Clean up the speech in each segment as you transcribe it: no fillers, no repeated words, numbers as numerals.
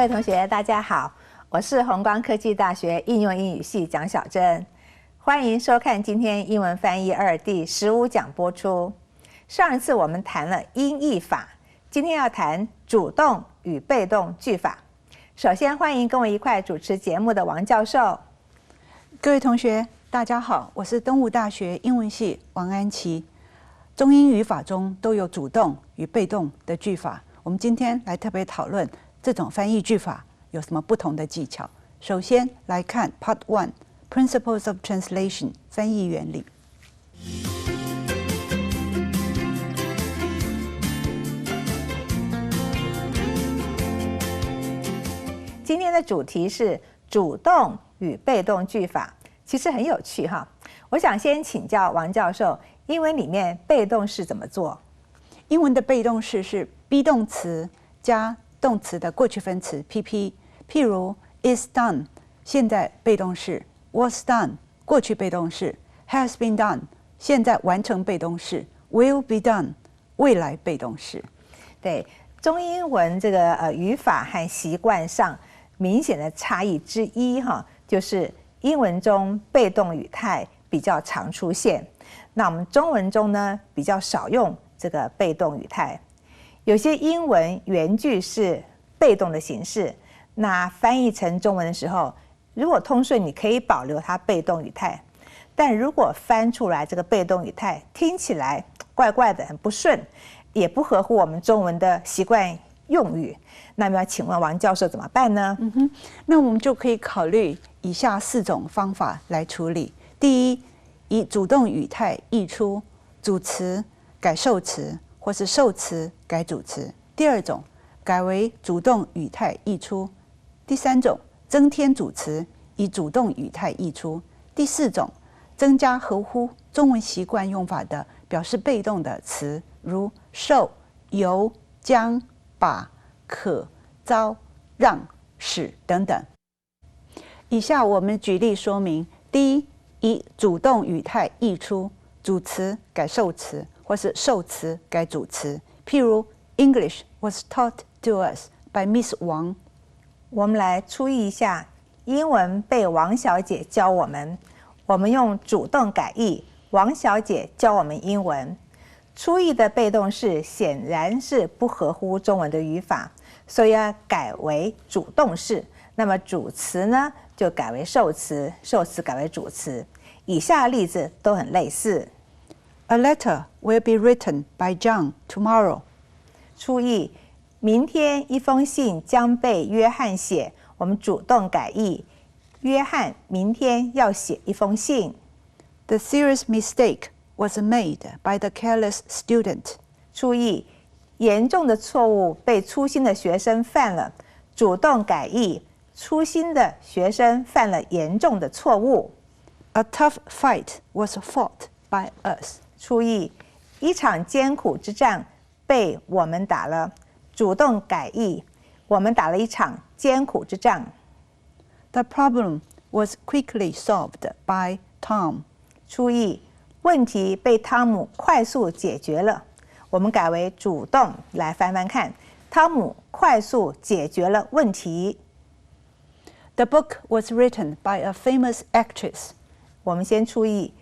位同学大家好，我是弘光科技大学应用英语系蒋小珍，欢迎收看今天英文翻译2第15讲播出。上一次我们谈了音译法，今天要谈主动与被动句法。首先欢迎跟我一块主持节目的王教授。各位同学大家好，我是东吴大学英文系王安琪。中英语法中都有主动与被动的句法，我们今天来特别讨论这种翻译句法有什么不同的技巧。首先来看 Part 1 Principles of Translation 翻译原理。今天的主题是主动与被动句法，其实很有趣哈。我想先请教王教授，英文里面被动式怎么做？英文的被动式是 be 动词加动词的过去分词 PP， 譬如 is done 现在被动式， was done 过去被动式， has been done 现在完成被动式， will be done 未来被动式。对，中英文这个语法和习惯上明显的差异之一哈，就是英文中被动语态比较常出现，那我们中文中呢比较少用这个被动语态。有些英文原句是被动的形式，那翻译成中文的时候，如果通顺，你可以保留它被动语态，但如果翻出来这个被动语态听起来怪怪的，很不顺，也不合乎我们中文的习惯用语，那么要请问王教授怎么办呢？那我们就可以考虑以下4种方法来处理。第一，以主动语态译出，主词改受词，或是受词改主词。第二种，改为主动语态译出。第三种，增添主词，以主动语态译出。第四种，增加合乎中文习惯用法的表示被动的词，如受、由、将、把、可、遭、让、使等等。以下我们举例说明。第一，以主动语态译出，主词改受词，或是受词改主词。譬如 English was taught to us by Miss Wang。我们来初译一下，英文被王小姐教我们。我们用主动改译，王小姐教我们英文。初译的被动式显然是不合乎中文的语法，所以要改为主动式。那么主词呢，就改为受词，受词改为主词。以下的例子都很类似。A letter will be written by John tomorrow。初译，明天一封信将被约翰写。我们主动改译，约翰明天要写一封信。The serious mistake was made by the careless student。初译，严重的错误被粗心的学生犯了。主动改译，粗心的学生犯了严重的错误。A tough fight was fought by us。初译，一场艰苦之战被我们打了。主动改译，我们打了一场艰苦之战。The problem was quickly solved by Tom。初译，问题被汤姆快速解决了。我们改为主动来翻翻看，汤姆快速解决了问题。The book was written by a famous actress。我们先初译，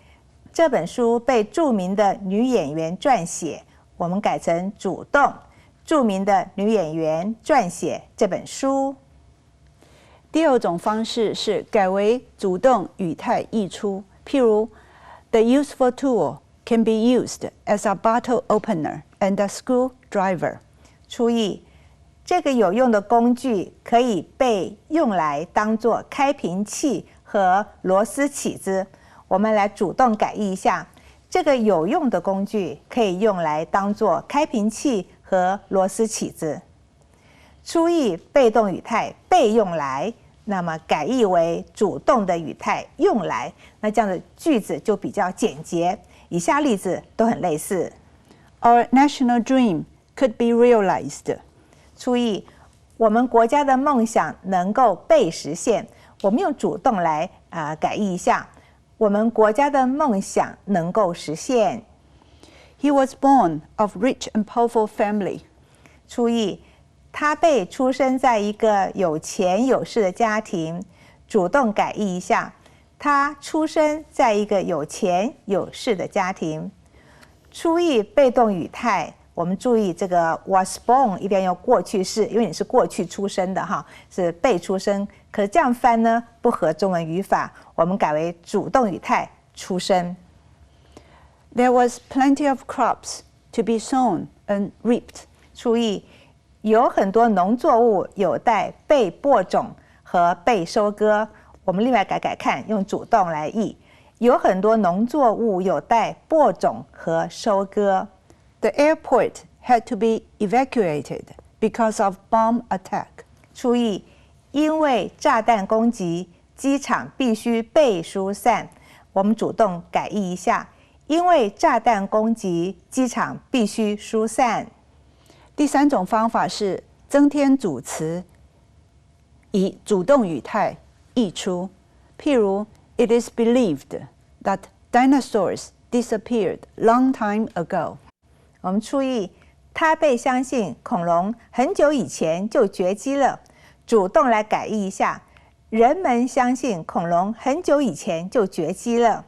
这本书被著名的女演员撰写。我们改成主动，著名的女演员撰写这本书。第二种方式是改为主动语态译出，譬如 The useful tool can be used as a bottle opener and a screwdriver。初译，这个有用的工具可以被用来当作开瓶器和螺丝起子。我们来主动改译一下，这个有用的工具可以用来当作开瓶器和螺丝起子。初译被动语态被用来，那么改译为主动的语态用来，那这样的句子就比较简洁。以下例子都很类似。Our national dream could be realized。初译，我们国家的梦想能够被实现。我们用主动来改译一下，我们国家的梦想能够实现。He was born of rich and powerful family。初译，他被出生在一个有钱有势的家庭，主动改译一下，他出生在一个有钱有势的家庭。初译被动语态，我们注意这个 was born 一定要用过去式，因为你是过去出生的哈，是被出生。可是这样翻呢，不合中文语法，我们改为主动语态出生。There was plenty of crops to be sown and reaped. 注意，有很多农作物有待被播种和被收割。我们另外改改看，用主动来译。有很多农作物有待播种和收割。The airport had to be evacuated because of bomb attack. 注意，因为炸弹攻击，机场必须被疏散。我们主动改译一下，因为炸弹攻击，机场必须疏散。第三种方法是增添主词，以主动语态译出。譬如 ，It is believed that dinosaurs disappeared long time ago. 我们注意，他被相信恐龙很久以前就绝迹了。主动来改译一下，人们相信恐龙很久以前就绝迹了。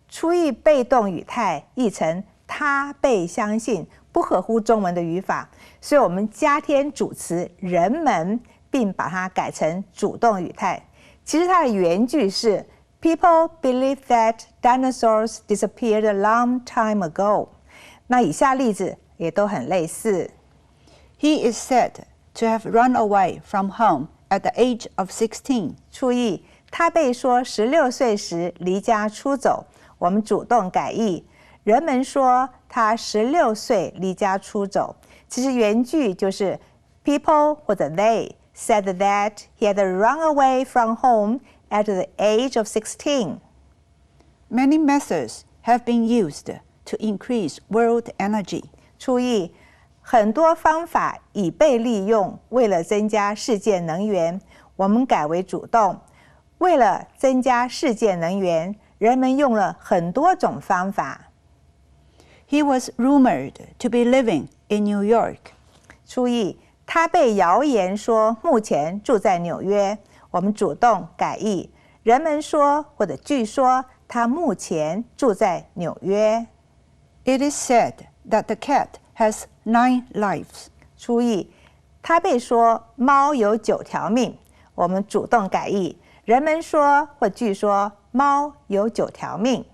初译被动语态译成他被相信，不合乎中文的语法，所以我们加添主词人们，并把它改成主动语态。其实它的原句是 People believe that dinosaurs disappeared a long time ago。那以下例子也都很类似。He is said to have run away from home at the age of 16. 注意，他被说16岁时离家出走。我们主动改译，人们说他16岁离家出走。其实原句就是 People 或者 they said that he had run away from home at the age of 16. Many methods have been used to increase world energy. 注意，很多方法已被利用，为了增加世界能源。我们改为主动，为了增加世界能源，人们用了很多种方法。He was rumored to be living in New York. 注意，他被谣言说目前住在纽约。我们主动改译，人们说或者据说他目前住在纽约。It is said that the cat has 9 lives. 注意，他被说猫有9条命。我们主动改译，人们说或据说猫有9条命。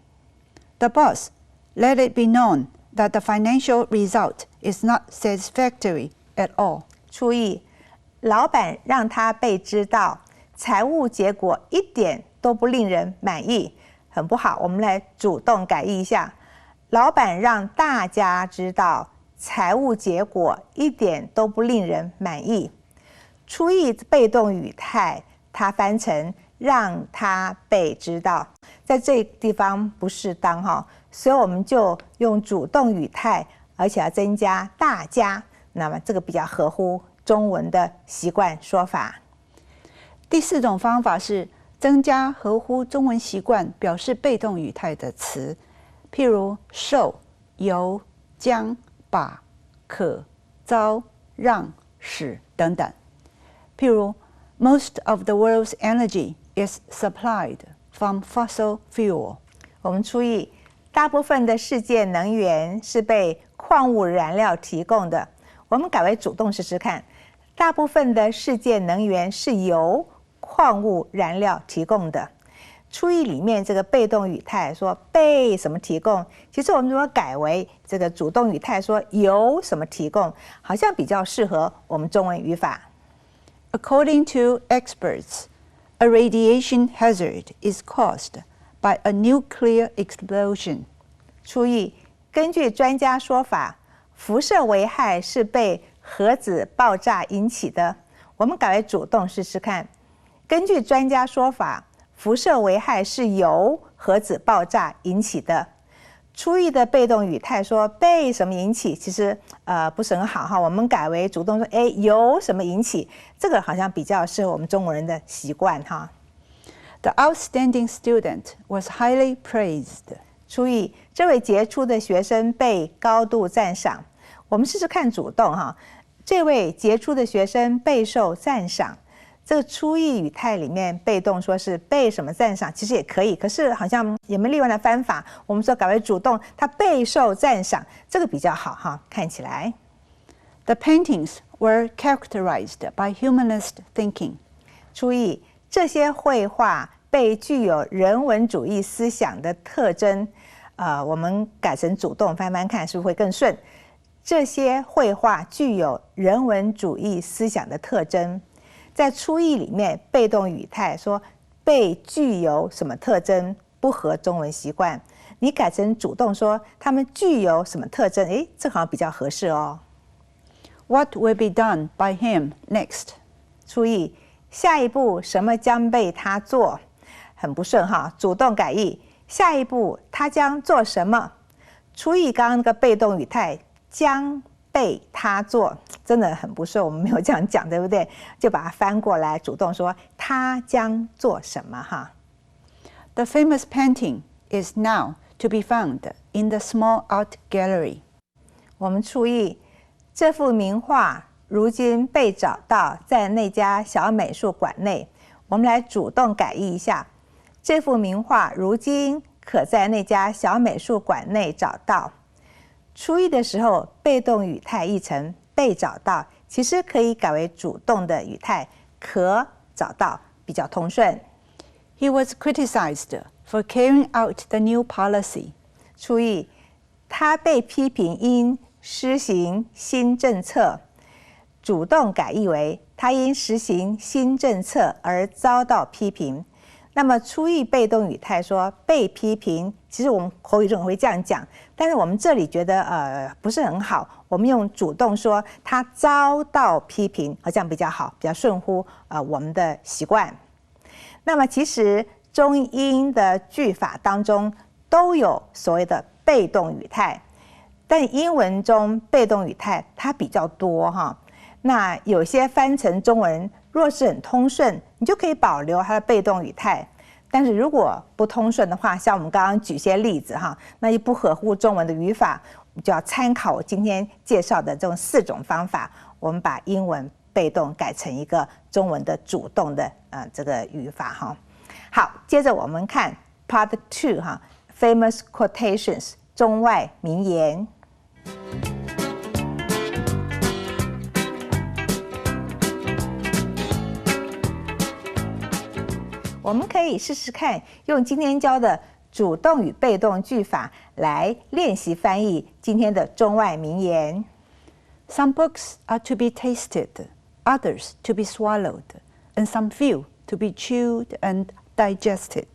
The boss let it be known that the financial result is not satisfactory at all. 注意，老板让他被知道，财务结果一点都不令人满意，很不好。我们来主动改译一下，老板让大家知道，财务结果一点都不令人满意。初译被动语态，它翻成让他被知道，在这个地方不适当哈，所以我们就用主动语态，而且要增加大家，那么这个比较合乎中文的习惯说法。第四种方法是增加合乎中文习惯表示被动语态的词，譬如受、由、将、把、可、遭、让、使等等。譬如 Most of the world's energy is supplied from fossil fuel. 我们注意，大部分的世界能源是被矿物燃料提供的。我们改为主动试试看，大部分的世界能源是由矿物燃料提供的。初译里面这个被动语态说被什么提供，其实我们如果改为这个主动语态说由什么提供，好像比较适合我们中文语法。According to experts, a radiation hazard is caused by a nuclear explosion. 注意，根据专家说法，辐射危害是被核子爆炸引起的。我们改为主动试试看。根据专家说法，辐射危害是由核子爆炸引起的。初译的被动语态说被什么引起，其实不是很好哈。我们改为主动说由什么引起，这个好像比较适合我们中国人的习惯哈。The outstanding student was highly praised. 注意，这位杰出的学生被高度赞赏。我们试试看主动哈。这位杰出的学生备受赞赏。这个出意语态里面被动说是被什么赞赏，其实也可以，可是好像有没有另外的翻法？我们说改为主动，他备受赞赏，这个比较好哈，看起来。The paintings were characterized by humanist thinking. 注意，这些绘画被具有人文主义思想的特征。我们改成主动翻翻看，是不是会更顺？这些绘画具有人文主义思想的特征。在出意里面，被动语态说被具有什么特征，不合中文习惯。你改成主动说他们具有什么特征，诶，这好像比较合适哦。What will be done by him next? 注意，下一步什么将被他做，很不顺哈，主动改译。下一步他将做什么？出意刚刚那个被动语态将被他做，真的很不顺，我们没有这样讲，对不对？就把它翻过来，主动说他将做什么哈。The famous painting is now to be found in the small art gallery. 我们注意，这幅名画如今被找到在那家小美术馆内。我们来主动改译一下，这幅名画如今可在那家小美术馆内找到。出意的时候，被动语态译成被找到，其实可以改为主动的语态，可找到，比较通顺。He was criticized for carrying out the new policy. 注意，他被批评因施行新政策，主动改译为他因实行新政策而遭到批评。那么出意被动语态说被批评，其实我们口语中会这样讲，但是我们这里觉得不是很好，我们用主动说他遭到批评，这样比较好，比较顺乎我们的习惯。那么其实中英的句法当中都有所谓的被动语态，但英文中被动语态它比较多哈。那有些翻成中文若是很通顺，你就可以保留它的被动语态，但是如果不通顺的话，像我们刚刚举些例子哈，那就不合乎中文的语法，我们就要参考我今天介绍的这种4种方法，我们把英文被动改成一个中文的主动的这个语法哈。好，接着我们看 Part 2哈 ，Famous Quotations 中外名言。我们可以试试看，用今天教的主动与被动句法来练习翻译今天的中外名言。Some books are to be tasted, others to be swallowed, and some few to be chewed and digested.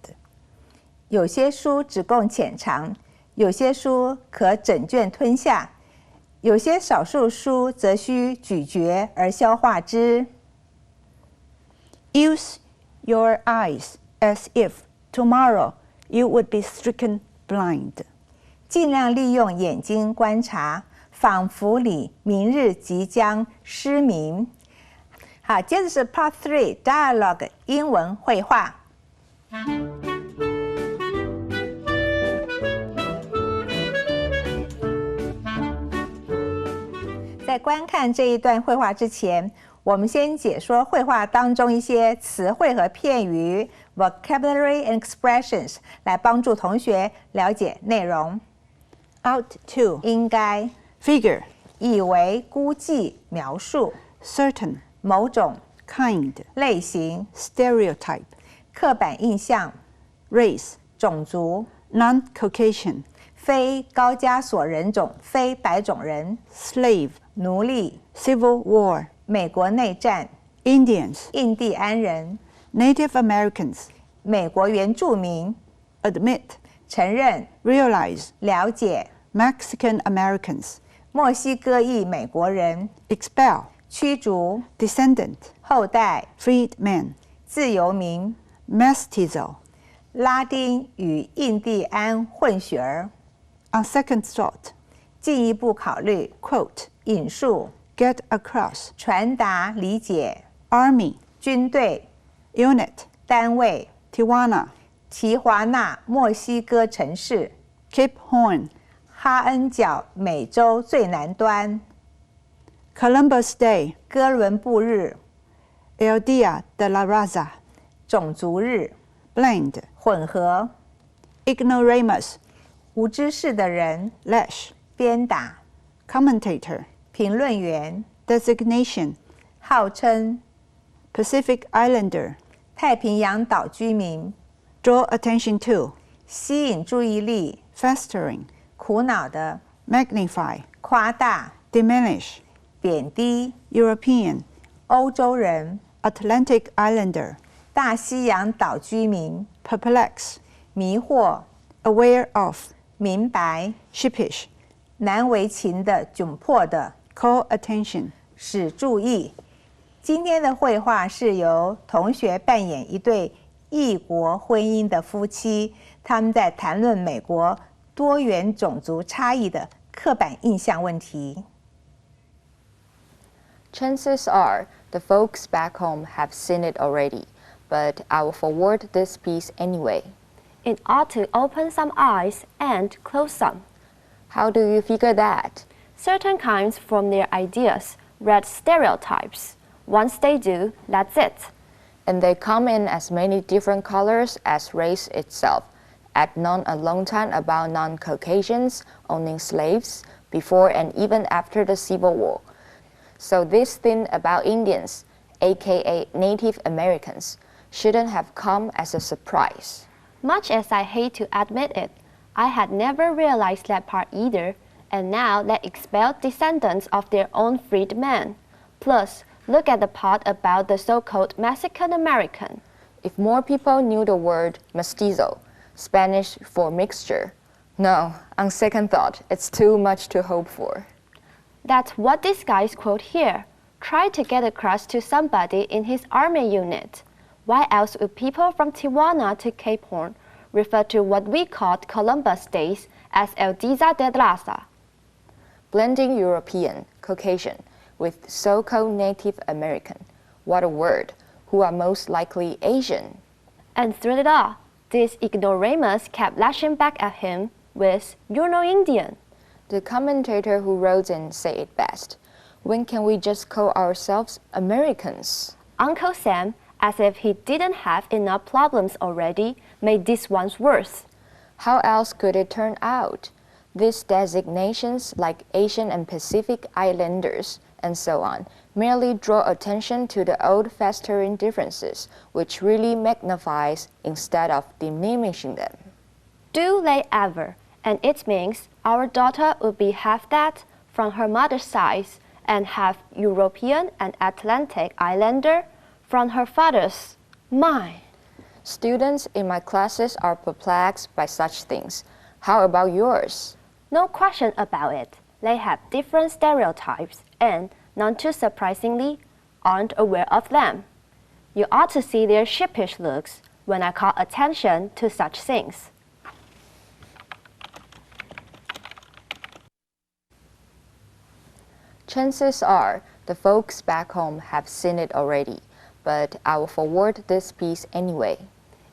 有些书只供浅尝，有些书可整卷吞下，有些少数书则需咀嚼而消化之。Use your eyes as if tomorrow you would be stricken blind. 尽量利用眼睛观察，仿佛你明日即将失明。好，接着是 Part 3 Dialogue 英文绘画。在观看这一段绘画之前，我们先解说绘画当中一些词汇和片语 vocabulary and expressions 来帮助同学了解内容。 Out to 应该 figure 以为估计描述 certain 某种 kind 类型 stereotype 刻板印象 race 种族 non-Caucasian 非高加索人种非白种人 slave 奴隶 civil war 美国内战 Indians 印第安人 Native Americans 美国原住民 admit 承认 realize 了解 Mexican Americans 墨西哥裔美国人 expel 驱逐 descendant 后代 freedman 自由民 mestizo 拉丁与印第安混血儿 on second thought 进一步考虑 quote 引述 get across 传达理解 army 军队 unit 单位 Tijuana 提华纳墨西哥城市 Cape Horn 哈恩角美洲最南端 Columbus Day, 哥伦布日、 El Día de la Raza, 种族日、 Blend, 混合、 Ignoramus, 无知识的人、 Lash, 鞭打、 Commentator, 评论员、 Designation, 号称、 Pacific Islander, 太平洋岛居民、 Draw attention to, 吸引注意力、 Festering, 苦恼的、 Magnify, 夸大、 Diminish, 贬低、 European, 欧洲人、 Atlantic Islander, 大西洋岛居民、 Perplex, 迷惑、 Aware of, 明白、 Sheepish, 难为情的、窘迫的、 Call attention. 使注意。今天的绘画是由同学扮演一对异国婚姻的夫妻，他们在谈论美国多元种族差异的刻板印象问题。Chances are the folks back home have seen it already, but I will forward this piece anyway. It ought to open some eyes and close some. How do you figure that? Certain kinds from their ideas read stereotypes. Once they do, that's it. And they come in as many different colors as race itself. Add none a long time about non-Caucasians owning slaves before and even after the Civil War. So this thing about Indians, aka Native Americans, shouldn't have come as a surprise. Much as I hate to admit it, I had never realized that part either, and now they expel descendants of their own freedmen. Plus, look at the part about the so-called Mexican American. If more people knew the word mestizo, Spanish for mixture, no, on second thought, it's too much to hope for. That's what this guy's quote here. Try to get across to somebody in his army unit. Why else would people from Tijuana to Cape Horn refer to what we called Columbus Days as El Día de la Raza? Blending European, Caucasian, with so-called Native American, what a word, who are most likely Asian. And through it all, this ignoramus kept lashing back at him with, "You're no Indian." The commentator who wrote in said it best. When can we just call ourselves Americans? Uncle Sam, as if he didn't have enough problems already, made this one's worse. How else could it turn out? These designations, like Asian and Pacific Islanders, and so on, merely draw attention to the old festering differences, which really magnifies instead of diminishing them. Do they ever? And it means our daughter would be half that from her mother's side and half European and Atlantic Islander from her father's. My! Students in my classes are perplexed by such things. How about yours? No question about it. They have different stereotypes and, none too surprisingly, aren't aware of them. You ought to see their sheepish looks when I call attention to such things. Chances are the folks back home have seen it already, but I will forward this piece anyway.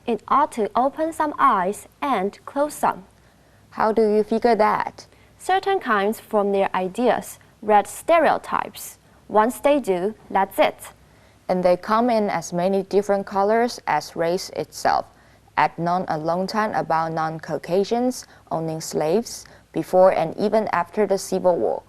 It ought to open some eyes and close some. How do you figure that? Certain kinds from their ideas read stereotypes. Once they do, that's it. And they come in as many different colors as race itself. Add none a long time about non-Caucasians owning slaves before and even after the Civil War.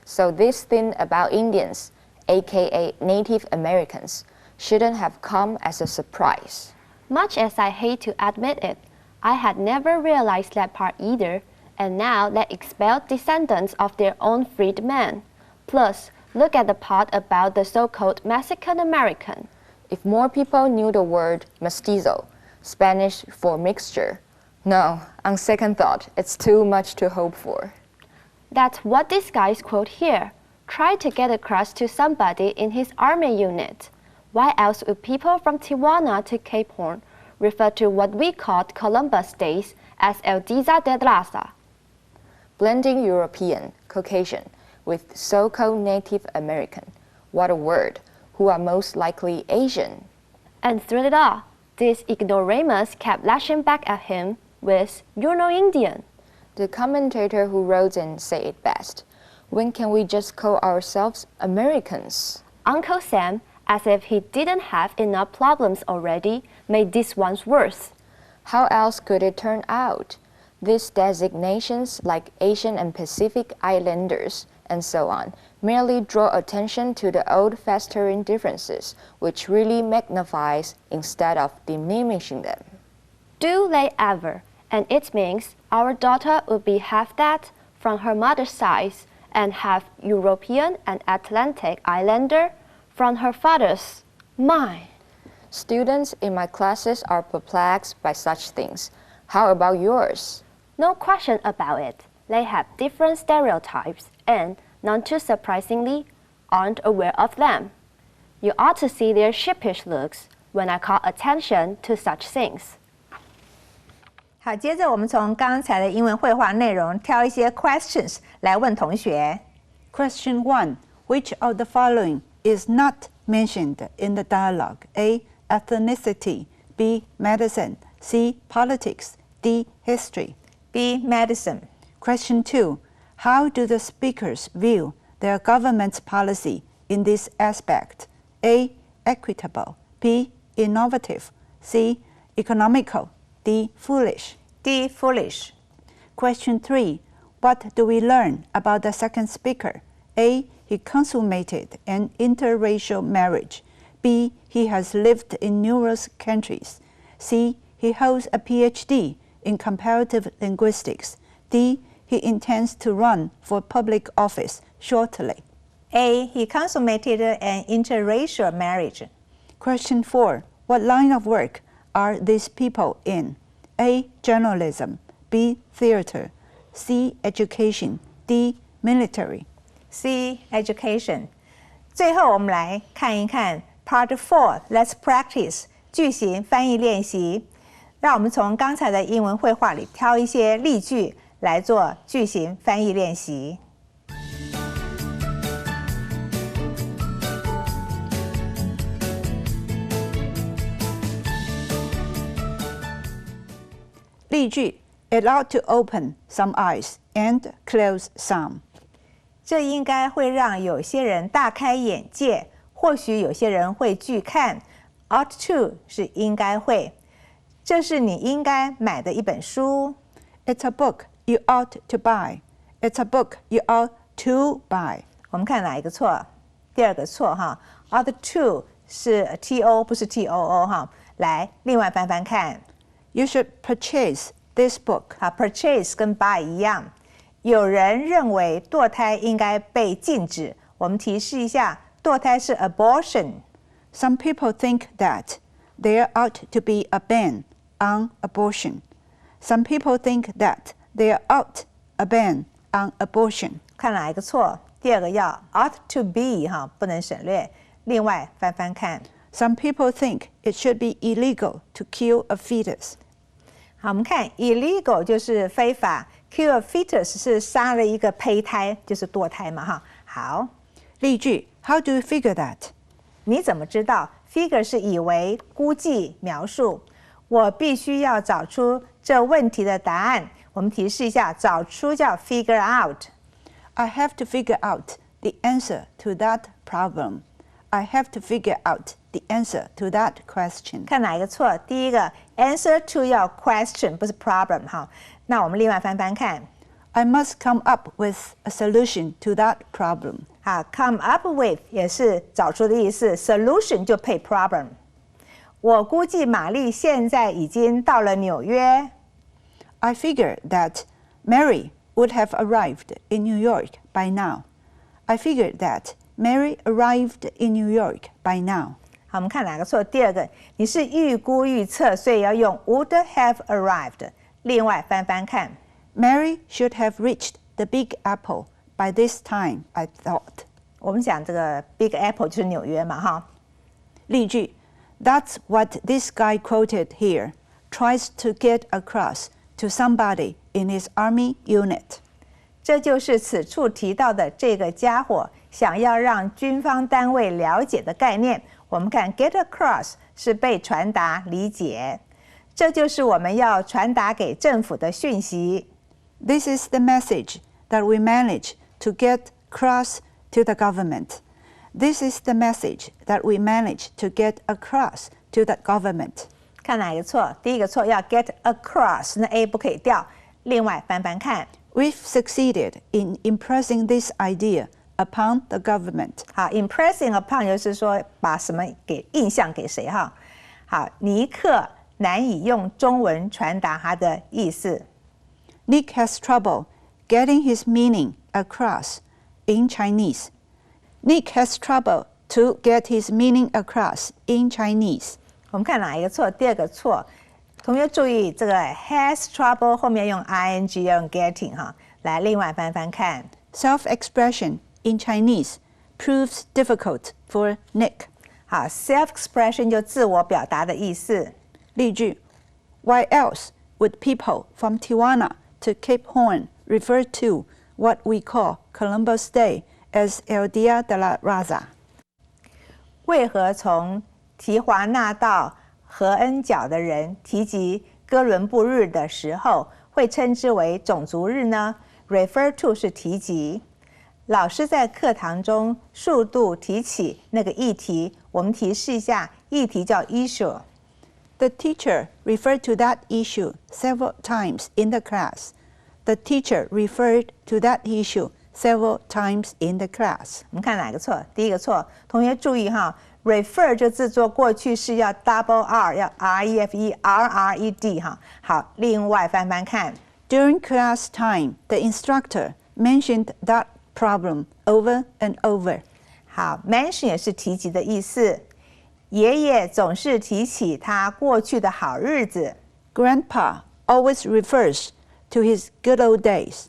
So this thing about Indians, aka Native Americans, shouldn't have come as a surprise. Much as I hate to admit it, I had never realized that part either, and now they expel descendants of their own freedmen. Plus, look at the part about the so-called Mexican American. If more people knew the word mestizo, Spanish for mixture, no, on second thought, it's too much to hope for. That's what this guy's quote here. Try to get across to somebody in his army unit. Why else would people from Tijuana to Cape Horn refer to what we called Columbus Days as El Día de la Raza? Blending European, Caucasian, with so-called Native American, what a word, who are most likely Asian. And through it all, this ignoramus kept lashing back at him with, "You're no Indian." The commentator who wrote in said it best. When can we just call ourselves Americans? Uncle Sam, as if he didn't have enough problems already, made these ones worse. How else could it turn out? These designations, like Asian and Pacific Islanders, and so on, merely draw attention to the old festering differences, which really magnifies instead of diminishing them. Do they ever? And it means our daughter would be half that from her mother's side and half European and Atlantic Islander from her father's. My! Students in my classes are perplexed by such things. How about yours? No question about it. They have different stereotypes and, none too surprisingly, aren't aware of them. You ought to see their sheepish looks when I call attention to such things. 好，接着我们从刚才的英文绘画内容挑一些 questions 来问同学。Question 1. Which of the following is not mentioned in the dialogue? A. Ethnicity. B. Medicine. C. Politics. D. History. B. Medicine. Question 2. How do the speakers view their government's policy in this aspect? A. Equitable. B. Innovative. C. Economical. D. Foolish. D. Foolish. Question 3. What do we learn about the second speaker? A. He consummated an interracial marriage. B. He has lived in numerous countries. C. He holds a PhD in comparative linguistics. D. He intends to run for public office shortly. A. He consummated an interracial marriage. Question 4. What line of work are these people in? A. Journalism. B. Theater. C. Education. D. Military. C. Education. 最后我们来看一看 Part 4 Let's practice 句型翻译练习。让我们从刚才的英文绘画里挑一些例句来做句型翻译练习。例句 It ought to open some eyes and close some. 这应该会让有些人大开眼界，或许有些人会拒看。Ought to 是应该会，这是你应该买的一本书。It's a book you ought to buy. It's a book you ought to buy. 我们看哪一个错？第二个错哈。Ought to 是 to 不是 too 哈。来，另外翻翻看。You should purchase this book. purchase 跟 buy 一样。有人认为堕胎应该被禁止。我们提示一下，堕胎是 abortion。Some people think that there ought to be a ban on abortion. Some people think that there ought a ban on abortion. 看哪一个错？第二个要 ought to be 哈，不能省略。另外翻翻看。Some people think it should be illegal to kill a fetus. 好，我们看 illegal 就是非法 ，kill a fetus 是杀了一个胚胎，就是堕胎嘛哈。好，例句 How do you figure that? 你怎么知道 ？figure 是以为、估计、描述。我必须要找出这问题的答案。我们提示一下，找出叫 figure out。I have to figure out the answer to that problem. I have to figure out the answer to that question. 看哪一个错？第一个 answer to 要 question 不是 problem 哈。那我们另外翻翻看。I must come up with a solution to that problem. 好 ，come up with 也是找出的意思 ，solution 就配 problem。我估计玛丽现在已经到了纽约。I figure that Mary would have arrived in New York by now. I figured that Mary arrived in New York by now. 好，我们看哪个错？第二个，你是预估预测，所以要用 would have arrived。另外翻翻看 Mary should have reached the Big Apple by this time, I thought. 我们讲这个 Big Apple 就是纽约嘛，哈。例句 That's what this guy quoted here tries to get across to somebody in his army unit. 这就是此处提到的这个家伙想要让军方单位了解的概念。我们看 get across 是被传达、理解，这就是我们要传达给政府的讯息。This is the message that we manage to get across to the government. This is the message that we managed to get across to the government. 看哪一个错？第一个错要 get across， 那 a 不可以掉。另外翻翻看。We've succeeded in impressing this idea upon the government. 好 ，impressing upon 就是说把什么给印象给谁哈。好，尼克难以用中文传达他的意思。Nick has trouble getting his meaning across in Chinese. Nick has trouble to get his meaning across in Chinese. 我们看哪一个错？第二个错。同学注意，这个 has trouble 后面用 ing 要用 getting 哈。来，另外翻翻看。Self-expression in Chinese proves difficult for Nick. 好 ，self-expression 就自我表达的意思。例句 Why else would people from Tijuana to Cape Horn refer to what we call Columbus Day as El Dia de la Raza? 为何从提华纳到何恩角的人提及哥伦布日的时候会称之为种族日呢？ Refer to 是提及。老师在课堂中数度提起那个议题，我们提示一下，议题叫 issue。 The teacher referred to that issue several times in the class. The teacher referred to that issue several times in the class. 我们看哪个错？第一个错，同学注意哈 ，refer 这字做过去式要 double R， 要 R-E-F-E-R-R-E-D 哈。好，另外翻翻看。During class time, the instructor mentioned that problem over and over. 好 ，mention 也是提及的意思。爷爷总是提起他过去的好日子。Grandpa always refers to his good old days.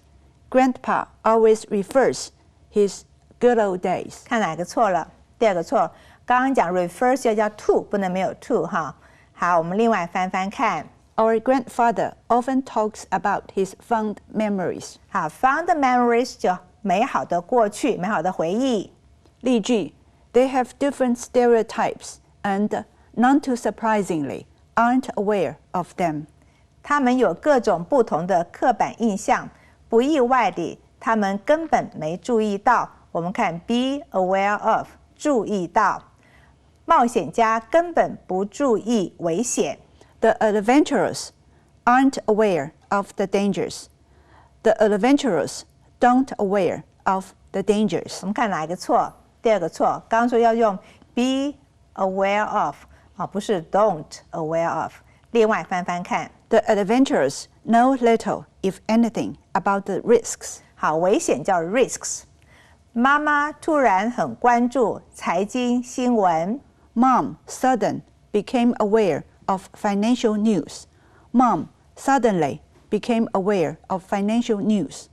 Grandpa always refers his good old days. 看哪个错了？第二个错，刚刚讲 refers 要加 to， 不能没有 to 哈。好，我们另外翻翻看。Our grandfather often talks about his fond memories. 好 ，fond memories 就美好的过去，美好的回忆。例句 They have different stereotypes and, none too surprisingly, aren't aware of them. 他们有各种不同的刻板印象，不意外地，他们根本没注意到。我们看 be aware of， 注意到。冒险家根本不注意危险。The adventurers aren't aware of the dangers. The adventurers don't aware of the dangers. 我们看哪一个错？第二个错，刚刚说要用 be aware of 啊，不是 don't aware of。另外翻翻看。The adventurers know little, if anything, about the risks. 好，危险叫 risks。妈妈突然很关注财经新闻。Mom suddenly became aware of financial news. Mom suddenly became aware of financial news.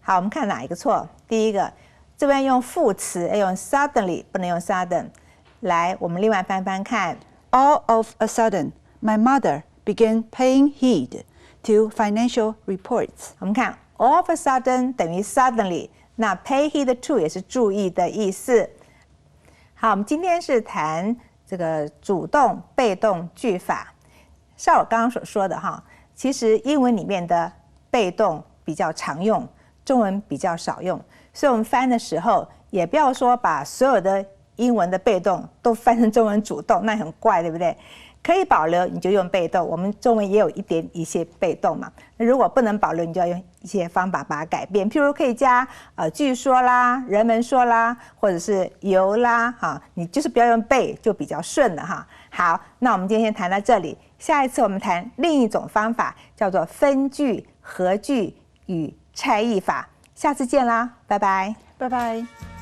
好，我们看哪一个错？第一个，这边用副词要用 suddenly， 不能用 sudden。来，我们另外翻翻看。All of a sudden, my mother began paying heed to financial reports. 我们看 all of a sudden 等于 suddenly， 那 pay heed to 也是注意的意思。好，我们今天是谈这个主动被动句法。像我刚刚所说的哈，其实英文里面的被动比较常用，中文比较少用，所以我们翻的时候也不要说把所有的英文的被动都翻成中文主动，那很怪，对不对？可以保留你就用被动，我们中文也有一些被动嘛。那如果不能保留，你就要用一些方法把它改变，譬如可以加据说啦、人们说啦，或者是由啦，哈，你就是不要用被就比较顺了哈。好，那我们今天谈到这里，下一次我们谈另一种方法，叫做分句、合句与拆译法。下次见啦，拜拜，拜拜。